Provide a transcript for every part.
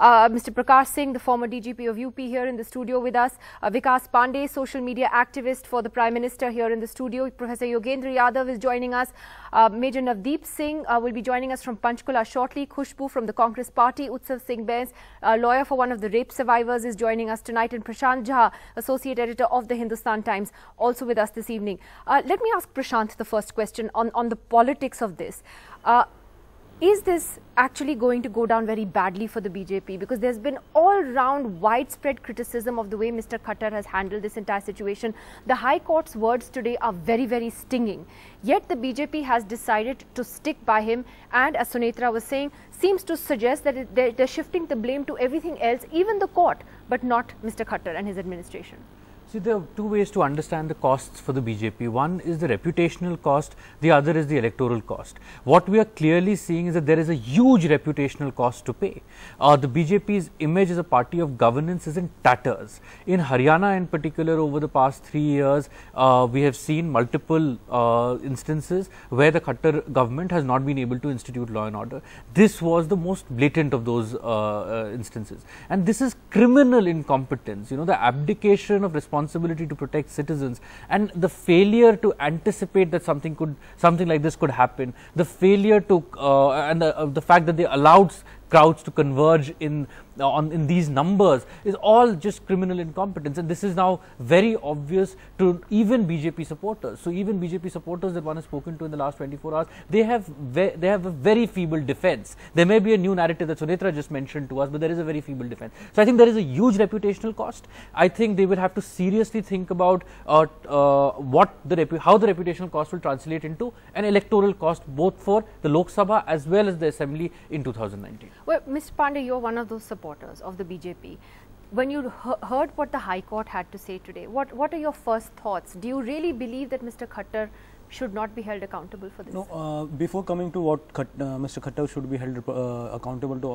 Mr. Prakash Singh, the former DGP of UP, here in the studio with us. Vikas Pandey, social media activist for the Prime Minister, here in the studio. Professor Yogendra Yadav is joining us. Major Navdeep Singh will be joining us from Panchkula shortly. Khushbu from the Congress Party. Utsav Singh Bains, lawyer for one of the rape survivors, is joining us tonight. And Prashant Jha, associate editor of the Hindustan Times, also with us this evening. Let me ask Prashant the first question on the politics of this. Is this actually going to go down very badly for the BJP? Because there's been all-round widespread criticism of the way Mr. Khattar has handled this entire situation. The High Court's words today are very, very stinging. Yet the BJP has decided to stick by him, and as Sunetra was saying, seems to suggest that they're shifting the blame to everything else, even the court, but not Mr. Khattar and his administration. See, there are two ways to understand the costs for the BJP. One is the reputational cost, the other is the electoral cost. What we are clearly seeing is that there is a huge reputational cost to pay. The BJP's image as a party of governance is in tatters. In Haryana in particular, over the past 3 years, we have seen multiple instances where the Khattar government has not been able to institute law and order. This was the most blatant of those instances. And this is criminal incompetence, you know, the abdication of responsibility to protect citizens, and the failure to anticipate that something like this could happen, the failure to and the fact that they allowed crowds to converge in these numbers is all just criminal incompetence, and this is now very obvious to even BJP supporters. So even BJP supporters that one has spoken to in the last 24 hours, they have a very feeble defense. There may be a new narrative that Sunetra just mentioned to us, but there is a very feeble defense. So I think there is a huge reputational cost. I think they will have to seriously think about how the reputational cost will translate into an electoral cost, both for the Lok Sabha as well as the Assembly in 2019. Well, Mr. Pandey, you're one of those supporters of the BJP. When you heard what the High Court had to say today, what are your first thoughts? Do you really believe that Mr. Khattar should not be held accountable for this? No, before coming to what Mr. Khattar should be held accountable to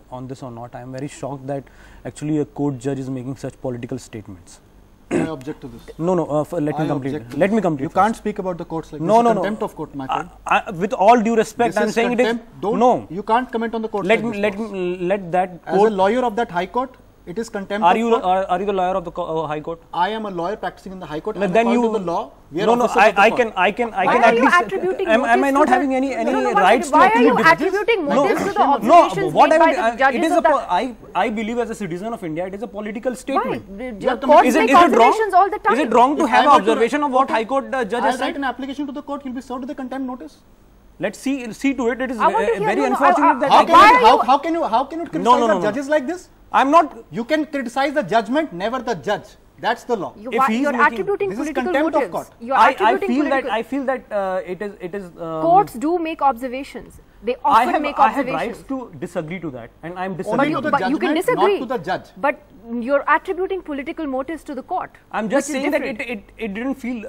on this or not, I am very shocked that actually a court judge is making such political statements. I object to this. No, let me complete. Let me complete. You can't speak about the courts like this. No. Contempt of court, my friend. With all due respect, I am saying contempt. it is. No, you can't comment on the court. Let that. As a lawyer of that High Court, it is contempt. Are you the lawyer of the High Court? I am a lawyer practicing in the High Court. Then you the law. I can Why at you least. attributing Am I not having any rights to why are attribute you attributing motives to the observations what made by the judges it is of that? I believe as a citizen of India, it is a political statement. Courts make observations all the time. Is it wrong to have observation of what High Court judge has said? I write an application to the court, you'll be served with a contempt notice. Let's see to it. It is very unfortunate that how can you criticize the judges like this? I'm not. You can criticize the judgment, never the judge. That's the law. You're attributing political motives. I feel that it is. Courts do make observations. They often make observations. I have rights to disagree to that, and I am disagreeing. But you can disagree. Not to the judge. But you're attributing political motives to the court. I'm just saying that it didn't feel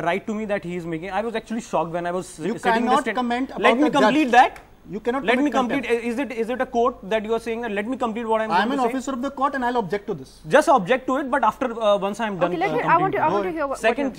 right to me that he is making. I was actually shocked when I was sitting in the You cannot comment about Let me complete that. You cannot let me complete. Is it a court that you are saying that? Let me complete what I am an officer of the court and I'll object to this. Just object to it, but after once I am done. Okay, I want to hear what. Second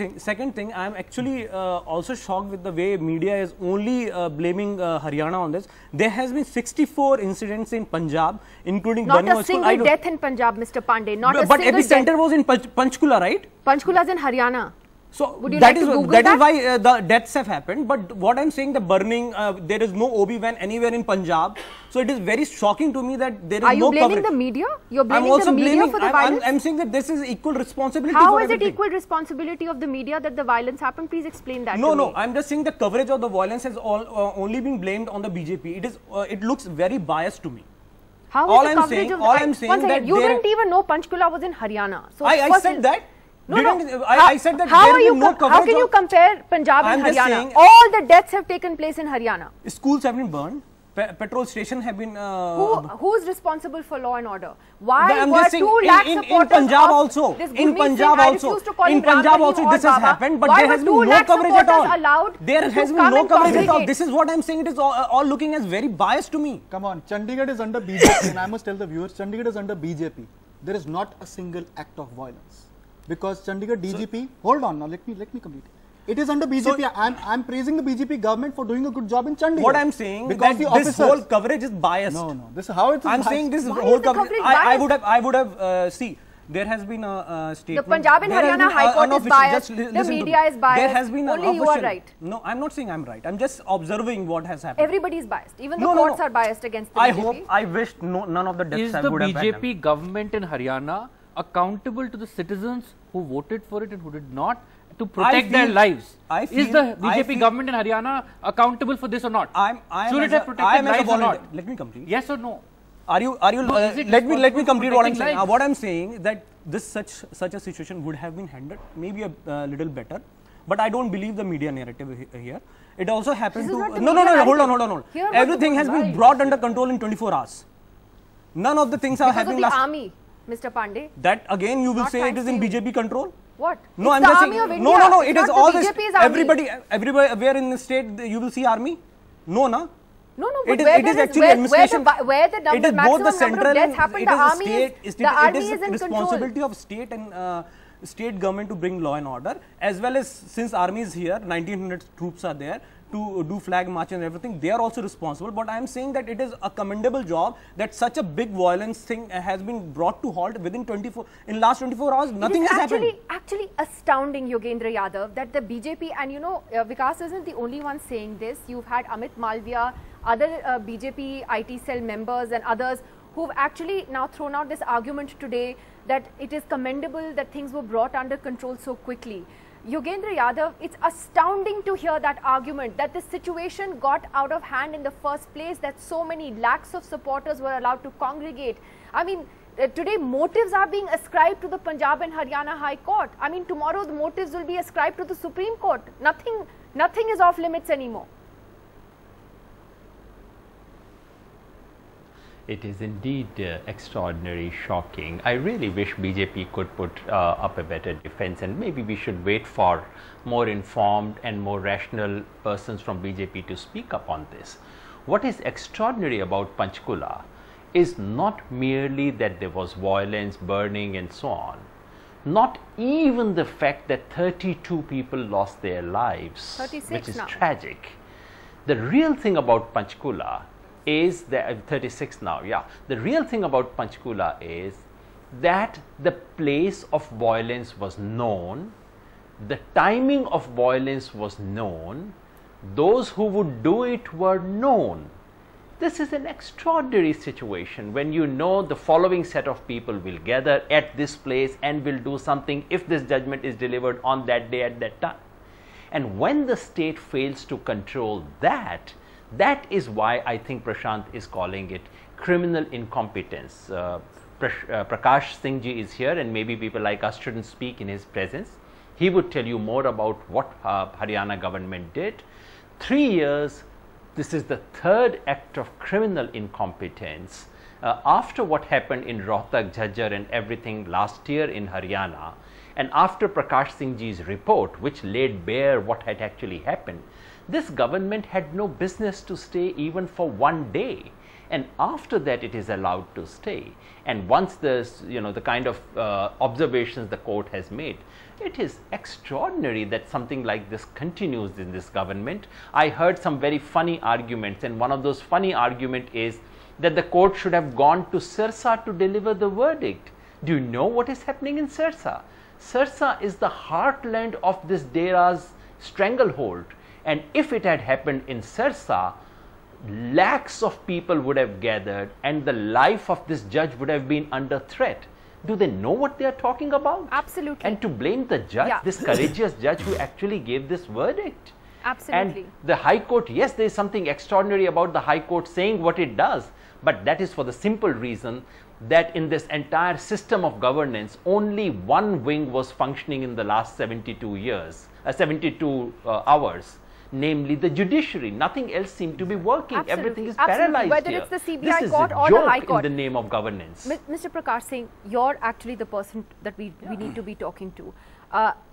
thing, I am actually also shocked with the way media is only blaming Haryana on this. There has been 64 incidents in Punjab, including not a single death in Punjab, Mr. Pandey. Not a single death. But epicenter was in Panchkula, right? Panchkula is in Haryana. So that is why the deaths have happened. But what I am saying, the burning, there is no OB van anywhere in Punjab. So it is very shocking to me that there is no coverage. Are you blaming the media? You're blaming the media for the violence? I'm saying that this is equal responsibility. How is it equal responsibility of the media that the violence happened? Please explain that. No. I'm just saying the coverage of the violence has only been blamed on the BJP. It looks very biased to me. How is the coverage of? All I'm saying that you didn't even know Panchkula was in Haryana. So I said that. I said that how there is no coverage. How can you compare Punjab and Haryana? All the deaths have taken place in Haryana. Schools have been burned. Petrol stations have been. Who is responsible for law and order? Why were 2 lakh supporters in Punjab also? In Punjab also, this has happened, but there has been no coverage at all. There has been no coverage at all. This is what I am saying. It is all looking as very biased to me. Come on, Chandigarh is under BJP, and I must tell the viewers, Chandigarh is under BJP. There is not a single act of violence. Because Chandigarh DGP, hold on now, let me complete. It is under BJP. So, I'm praising the BJP government for doing a good job in Chandigarh. What I'm saying because this whole coverage is biased. No. This is how it's. I'm saying this whole coverage. I would have see. There has been a statement. The Punjab and Haryana High Court is biased. The media is biased. There has been only you are right. No, I'm not saying I'm right. I'm just observing what has happened. Everybody is biased. Even the courts are biased against the BJP. I wish none of the deaths would have happened. Is the BJP government in Haryana accountable to the citizens who voted for it and who did not to protect their lives? Is the BJP government in Haryana accountable for this or not? Should it have protected lives or not? Let me complete. Yes or no? Are you let me complete what I'm saying. What I'm saying is that this such a situation would have been handled maybe a little better, but I don't believe the media narrative here. It also happened to no, hold on. Everything has been brought under control in 24 hours. None of the things are happening last. Army, Mr. Pandey. That again you will say it is in BJP control. What? No, I'm just saying. No. It is all this. Everybody where in the state you will see army. No, na. No, it is actually administration. Where the number, it is both the central and happened, the army is in responsibility of state and state government to bring law and order, as well as since army is here, 1900 troops are there to do flag march and everything. They are also responsible. But I am saying that it is a commendable job that such a big violence thing has been brought to halt within last 24 hours. Nothing has happened. Actually astounding, Yogendra Yadav, that the BJP and Vikas isn't the only one saying this. You've had Amit Malviya, other BJP IT cell members and others who've actually now thrown out this argument today that it is commendable that things were brought under control so quickly. Yogendra Yadav, it's astounding to hear that argument that the situation got out of hand in the first place, that so many lakhs of supporters were allowed to congregate. I mean, today motives are being ascribed to the Punjab and Haryana High Court. I mean, tomorrow the motives will be ascribed to the Supreme Court. Nothing is off limits anymore. It is indeed extraordinary, shocking. I really wish BJP could put up a better defense, and maybe we should wait for more informed and more rational persons from BJP to speak up on this. What is extraordinary about Panchkula is not merely that there was violence, burning and so on. Not even the fact that 32 people lost their lives, which is tragic. The real thing about Panchkula is that 36 now, yeah. The real thing about Panchkula is that the place of violence was known, the timing of violence was known, those who would do it were known. This is an extraordinary situation when you know the following set of people will gather at this place and will do something if this judgment is delivered on that day at that time. And when the state fails to control that, that is why I think Prashant is calling it criminal incompetence. Prakash Singh ji is here, and maybe people like us shouldn't speak in his presence. He would tell you more about what Haryana government did. 3 years, this is the third act of criminal incompetence. After what happened in Rohtak, Jhajjar and everything last year in Haryana, and after Prakash Singh ji's report, which laid bare what had actually happened, this government had no business to stay even for 1 day, and after that it is allowed to stay. And once there's the kind of observations the court has made, it is extraordinary that something like this continues in this government. I heard some very funny arguments, and one of those funny arguments is that the court should have gone to Sirsa to deliver the verdict. Do you know what is happening in Sirsa? Sirsa is the heartland of this Dera's stranglehold. And if it had happened in Sirsa, lakhs of people would have gathered and the life of this judge would have been under threat. Do they know what they are talking about? Absolutely. And to blame the judge, this courageous judge who actually gave this verdict. Absolutely. And the High Court, yes, there is something extraordinary about the High Court saying what it does, but that is for the simple reason that in this entire system of governance, only one wing was functioning in the last 72 hours. Namely the judiciary. Nothing else seemed to be working. Absolutely. Everything is paralyzed. Whether here. it's the CBI this court is or the High Court. In the name of governance. Mr. Prakash Singh, you're actually the person that we need to be talking to.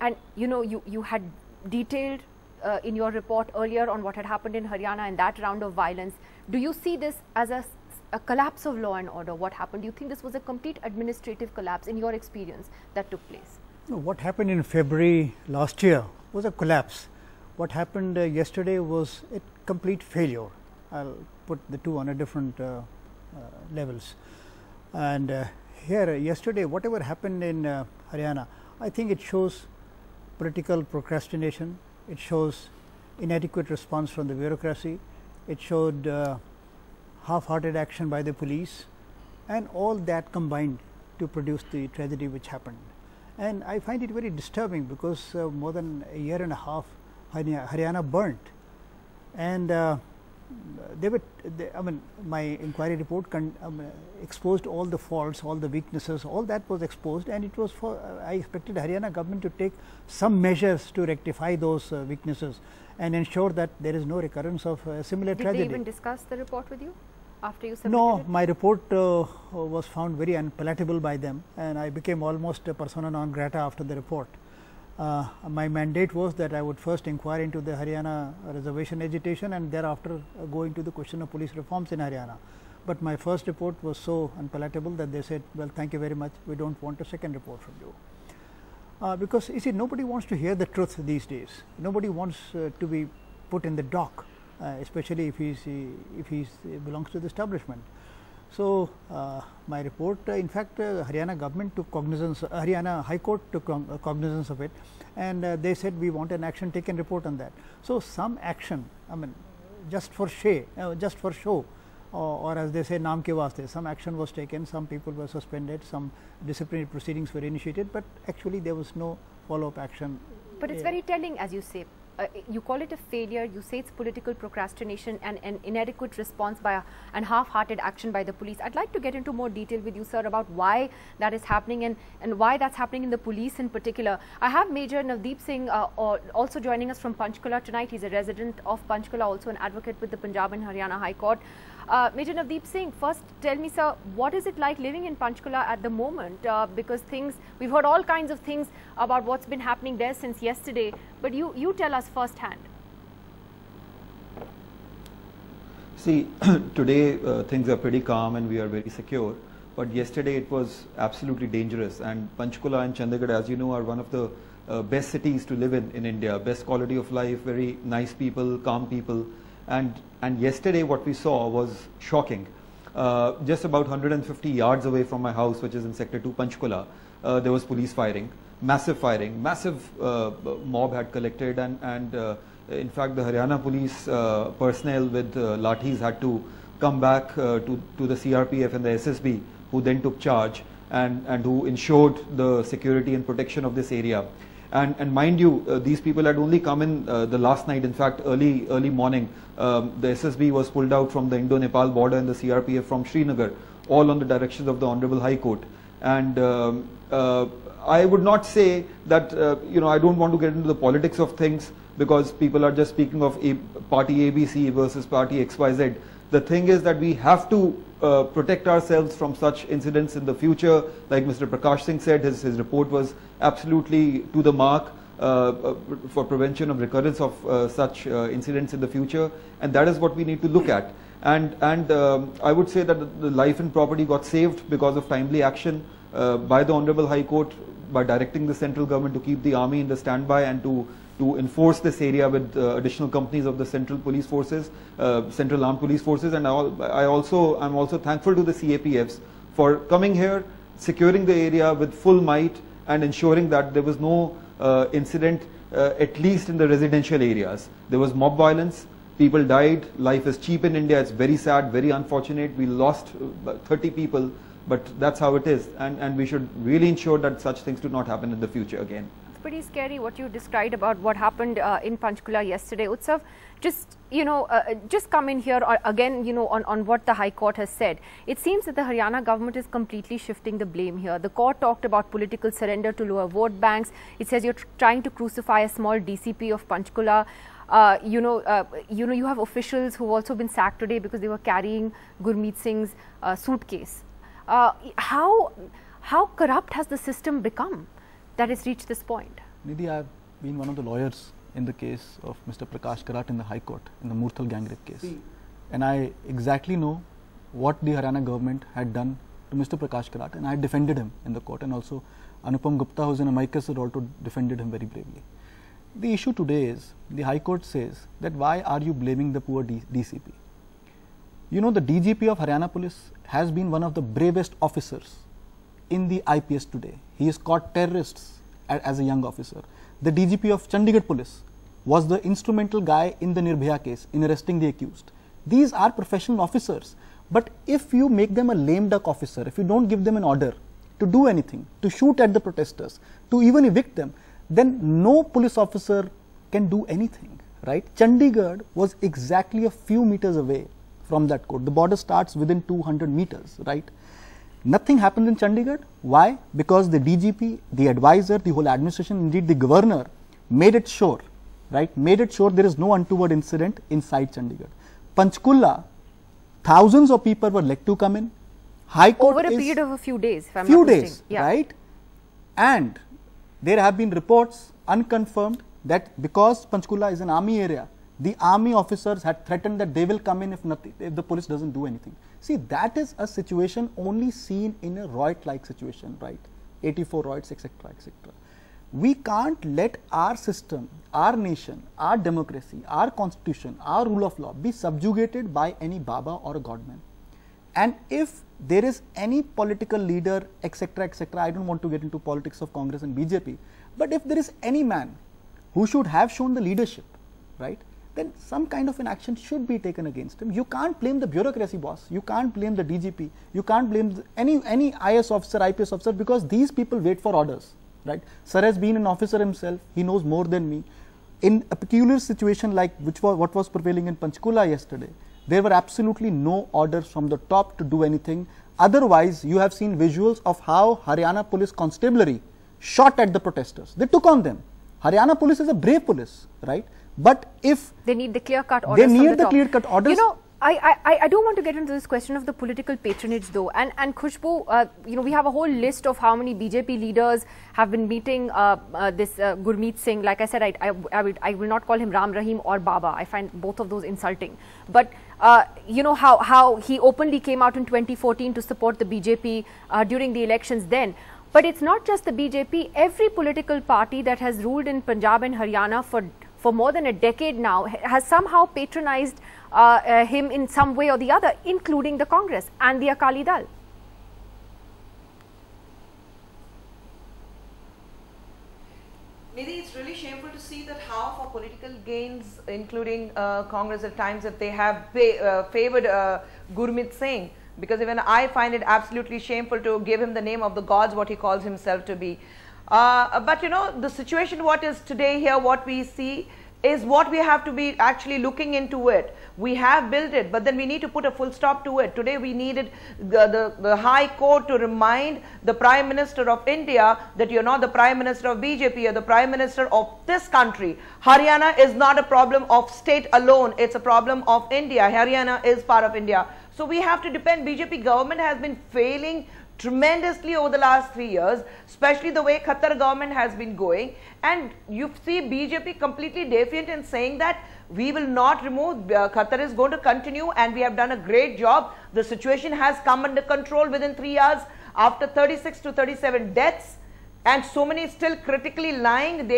And you had detailed in your report earlier on what had happened in Haryana and that round of violence. Do you see this as a collapse of law and order? What happened? Do you think this was a complete administrative collapse in your experience that took place? No, what happened in February last year was a collapse. What happened yesterday was a complete failure. I'll put the two on a different levels. And here yesterday, whatever happened in Haryana, I think it shows political procrastination, it shows inadequate response from the bureaucracy, it showed half-hearted action by the police, and all that combined to produce the tragedy which happened. And I find it very disturbing because more than a year and a half Haryana burnt, and I mean, my inquiry report exposed all the faults, all the weaknesses, all that was exposed, and it was for I expected Haryana government to take some measures to rectify those weaknesses and ensure that there is no recurrence of similar tragedy. Did they even discuss the report with you after you submitted No, it? my report was found very unpalatable by them, and I became almost a persona non grata after the report. My mandate was that I would first inquire into the Haryana reservation agitation and thereafter go into the question of police reforms in Haryana. But my first report was so unpalatable that they said, well, thank you very much, we don't want a second report from you. Because you see, nobody wants to hear the truth these days. Nobody wants to be put in the dock, especially if he belongs to the establishment. So, my report, in fact, Haryana government took cognizance, Haryana High Court took cognizance of it, and they said we want an action taken report on that. So, some action, I mean, just for show, or as they say, naam ke waaste, some action was taken, some people were suspended, some disciplinary proceedings were initiated, but actually there was no follow-up action. But it's very telling, as you say. You call it a failure, you say it's political procrastination and an inadequate response by and half-hearted action by the police. I'd like to get into more detail with you, sir, about why that is happening and why that's happening in the police in particular. I have Major Navdeep Singh also joining us from Panchkula tonight. He's a resident of Panchkula, also an advocate with the Punjab and Haryana High Court. Major Navdeep Singh, first tell me, sir, what is it like living in Panchkula at the moment? Because we've heard all kinds of things about what's been happening there since yesterday, but you tell us firsthand. See, today things are pretty calm and we are very secure, but yesterday it was absolutely dangerous, and Panchkula and Chandigarh, as you know, are one of the best cities to live in India, best quality of life, very nice people, calm people. And yesterday what we saw was shocking. Just about 150 yards away from my house, which is in Sector 2 Panchkula, there was police firing, massive mob had collected, and in fact the Haryana police personnel with lathis had to come back to the CRPF and the SSB, who then took charge and who ensured the security and protection of this area. And mind you, these people had only come in the last night. In fact, early morning, the SSB was pulled out from the Indo-Nepal border and the CRPF from Srinagar, all on the directions of the Honorable High Court. And I would not say that, I don't want to get into the politics of things, because people are just speaking of party ABC versus party XYZ. The thing is that we have to protect ourselves from such incidents in the future. Like Mr. Prakash Singh said, his report was absolutely to the mark for prevention of recurrence of such incidents in the future, and that is what we need to look at. And I would say that the life and property got saved because of timely action by the Honorable High Court, by directing the central government to keep the army in the standby and to enforce this area with additional companies of the central police forces, central armed police forces. And I'm also thankful to the CAPFs for coming here, securing the area with full might and ensuring that there was no incident, at least in the residential areas. There was mob violence, people died, life is cheap in India, it's very sad, very unfortunate. We lost 30 people, but that's how it is, and we should really ensure that such things do not happen in the future again. Pretty scary what you described about what happened in Panchkula yesterday. Utsav, just just come in here again, on what the High Court has said. It seems that the Haryana government is completely shifting the blame here. The court talked about political surrender to lower vote banks. It says you're trying to crucify a small DCP of Panchkula. You have officials who've also been sacked today because they were carrying Gurmeet Singh's suitcase. How corrupt has the system become that it's reached this point? Nidhi, I have been one of the lawyers in the case of Mr. Prakash Karat in the High Court, in the Murthal gang rape case. And I exactly know what the Haryana government had done to Mr. Prakash Karat, and I defended him in the court, and also Anupam Gupta, who is an amicus, also defended him very bravely. the issue today is, the High Court says that why are you blaming the poor DCP? You know, the DGP of Haryana Police has been one of the bravest officers in the IPS today. He has caught terrorists as a young officer. The DGP of Chandigarh Police was the instrumental guy in the Nirbhaya case in arresting the accused. These are professional officers. But if you make them a lame duck officer, if you don't give them an order to do anything, to shoot at the protesters, to even evict them, then no police officer can do anything, right? Chandigarh was exactly a few meters away from that court. The border starts within 200 meters, right? Nothing happened in Chandigarh. Why? Because the DGP, the advisor, the whole administration, indeed the governor made it sure, right? Made it sure there is no untoward incident inside Chandigarh. Panchkulla, thousands of people were let to come in. High Court over a period of a few days, if I'm few not days, mistaken. Yeah. right? And there have been reports, unconfirmed, that because Panchkulla is an army area, the army officers had threatened that they will come in if the police doesn't do anything. See, that is a situation only seen in a Riot-like situation, right? 84 Riots, etc., etc. We can't let our system, our nation, our democracy, our constitution, our rule of law be subjugated by any Baba or a godman. And if there is any political leader, etc., etc., I don't want to get into politics of Congress and BJP, but if there is any man who should have shown the leadership, right, then some kind of an action should be taken against him. You can't blame the bureaucracy, boss. You can't blame the DGP. You can't blame any IS officer, IPS officer, because these people wait for orders, right? Sir has been an officer himself. He knows more than me. In a peculiar situation like what was prevailing in Panchkulla yesterday, there were absolutely no orders from the top to do anything. Otherwise, you have seen visuals of how Haryana Police Constabulary shot at the protesters. They took on them. Haryana Police is a brave police, right? But if they need the clear-cut orders, they need from the the top. clear-cut orders. You know, I do want to get into this question of the political patronage, though. And Khushbu, you know, we have a whole list of how many BJP leaders have been meeting this Gurmeet Singh. Like I said, I will not call him Ram Rahim or Baba. I find both of those insulting. But you know how he openly came out in 2014 to support the BJP during the elections then. But it's not just the BJP. Every political party that has ruled in Punjab and Haryana for more than a decade now has somehow patronized him in some way or the other, including the Congress and the Akali Dal. Nidhi, it's really shameful to see that how for political gains, including Congress at times, that they have favored Gurmeet Singh. Because even I find it absolutely shameful to give him the name of the gods, what he calls himself to be. But you know, the situation what is today here, what we see is what we have to be actually looking into it. We have built it, but then we need to put a full stop to it. Today we needed the High Court to remind the Prime Minister of India that you're not the Prime Minister of BJP, you're the Prime Minister of this country. Haryana is not a problem of state alone, it's a problem of India. Haryana is part of India. So we have to depend. BJP government has been failing tremendously over the last 3 years, especially the way Khattar government has been going. And you see BJP completely defiant in saying that we will not remove, Khattar is going to continue and we have done a great job. The situation has come under control within 3 years after 36 to 37 deaths. And so many still critically lying.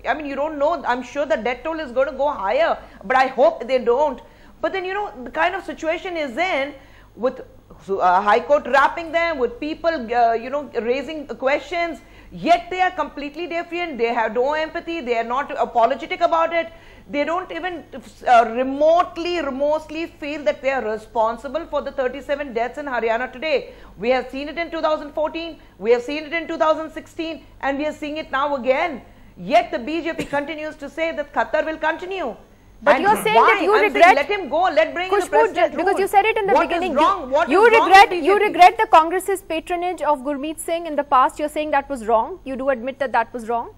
I mean, you don't know. I'm sure the death toll is going to go higher, but I hope they don't. But then, you know, the kind of situation is in with High Court wrapping them, with people, you know, raising questions, yet they are completely defiant. They have no empathy. They are not apologetic about it. They don't even remotely feel that they are responsible for the 37 deaths in Haryana today. We have seen it in 2014, we have seen it in 2016, and we are seeing it now again. Yet the BJP continues to say that Khattar will continue. But you're saying that you regret. Let him go. Let bring in the president because you said it in the beginning. You regret the Congress's patronage of Gurmeet Singh in the past. You're saying that was wrong. You do admit that that was wrong.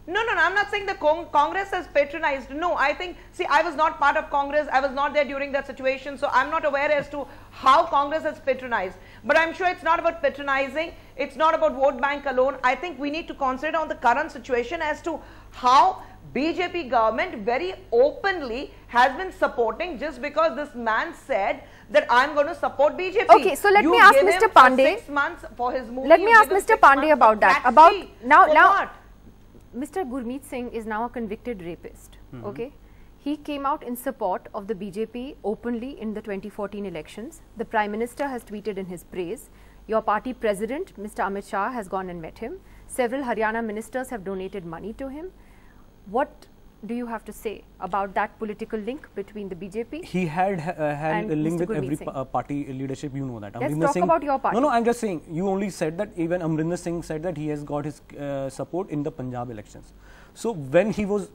No, I'm not saying the Congress has patronized. No, I think, see, I was not part of Congress. I was not there during that situation. So I'm not aware as to how Congress has patronized. But I'm sure it's not about patronizing. It's not about vote bank alone. I think we need to consider on the current situation as to how BJP government very openly has been supporting, just because this man said that I'm going to support BJP. Okay, so let me ask Mr. Pandey. 6 months for his movie. Let me ask Mr. Pandey about that. About now. Mr. Gurmeet Singh is now a convicted rapist. Okay, he came out in support of the BJP openly in the 2014 elections. The Prime Minister has tweeted in his praise. Your party president, Mr. Amit Shah, has gone and met him. Several Haryana ministers have donated money to him. What do you have to say about that political link between the BJP? He had a link Mr. with every Singh. party leadership, you know that. Let's Amrinder talk Singh, about your party. No, I'm just saying, you only said that, even Amrinder Singh said that he has got his support in the Punjab elections. So when he was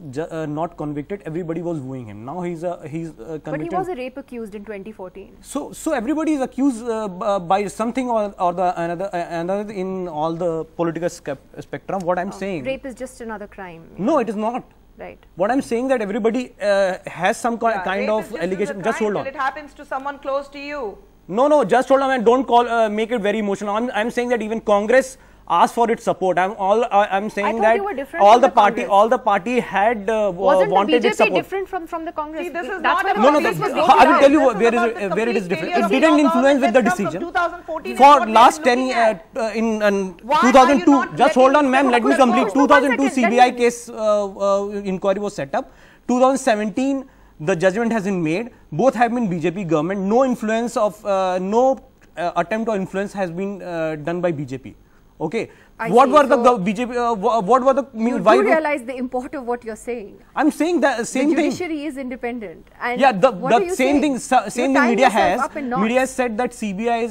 not convicted, everybody was wooing him. Now he's convicted. But he was a rape accused in 2014. So everybody is accused by something or the another in all the political spectrum. What I'm saying. Rape is just another crime. No, it is not. Right. What I'm saying that everybody has some kind of allegation. Just hold on. It happens to someone close to you. No, just hold on and don't make it very emotional. I'm saying that even Congress asked for its support. I'm saying that all the party had wanted its support. Wasn't the BJP different from the Congress? See, this is No. I will tell you where it is different. It didn't influence with the decision. For last 10 years in 2002. Just hold on, ma'am. Let me complete. 2002 CBI case inquiry was set up. 2017 the judgment has been made. Both have been BJP government. No influence of no attempt or influence has been done by BJP. Okay. What were the BJP? What were the? You do realize the import of what you're saying. I'm saying the same thing. The judiciary is independent. And yeah, the same thing. Same thing. Media has. Media has said that CBI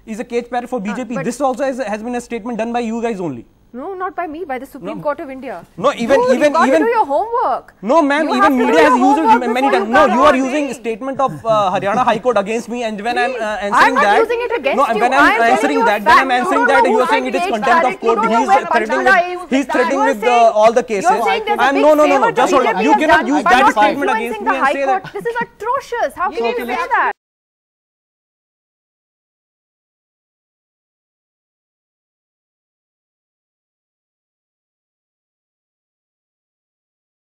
is a cage parrot for BJP. This also has been a statement done by you guys only. No, not by me, by the Supreme Court of India. No, even you got to do your homework. No, ma'am, even media has used it many times. No, you are using statement of Haryana High Court against me, and when I'm answering that, I'm not using it against you. When I'm answering that, you are saying it is contempt of court. He's threatening with all the cases. No, just hold on. You cannot use that statement against me and say that. This is atrocious. How can you say that?